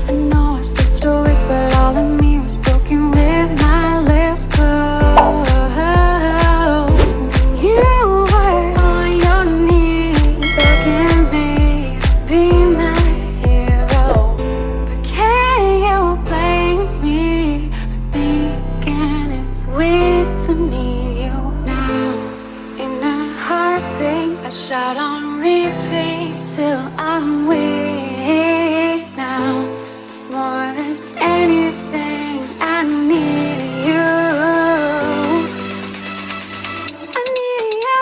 I know I stood stoic, but all of me was broken with my lips closed. You were on your knees, begging me to be my hero. But can you blame me for thinking it's weird to need you now? In a heartbeat, I shout on repeat till I'm weak now. More than anything, I need you. I need you.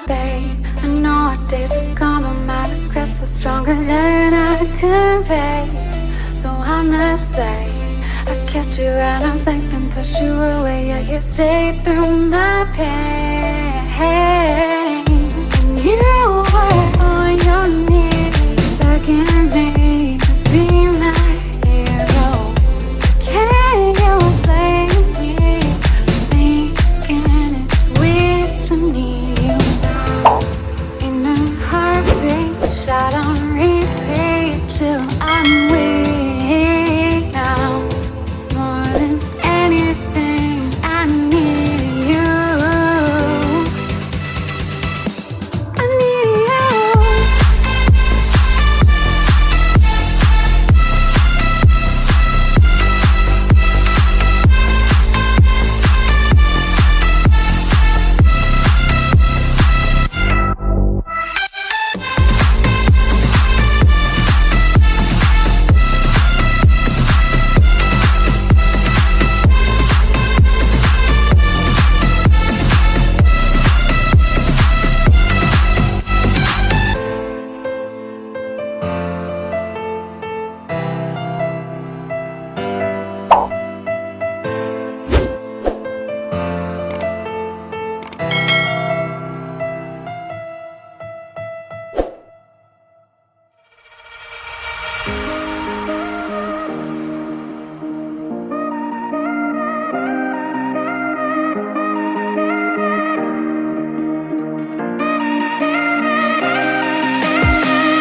Babe, I know our days are gone, but my regrets are stronger than I convey. So I must say, I kept you at arm's length and pushed you away, yet you stayed through my pain. And you were on your knees, begging me to be my hero. Can you blame me for thinking it's weird to need you now? In a heartbeat, shot on repeat till I'm weak now. More than anything, I need you. I need you.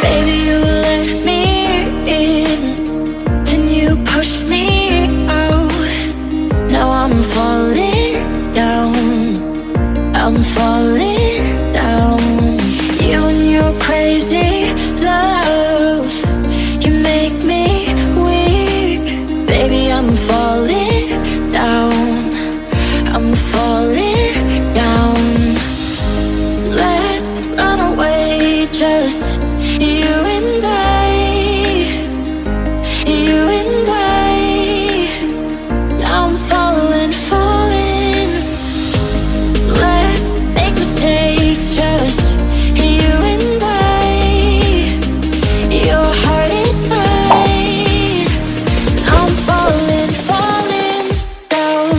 Baby, you let me in, then you push me out. Now I'm falling down, I'm falling down. You and your crazy love, you make me weak. Baby, I'm falling down, I'm falling down. Let's run away, just you and I, you and I. Now I'm falling, falling. Let's make mistakes, just you and I. Your heart is mine. Now I'm falling, falling down.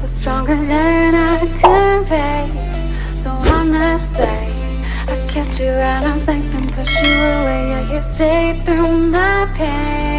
words are stronger than I convey. So I must say, I kept you at arm's length and pushed you away, yet you stayed through my pain.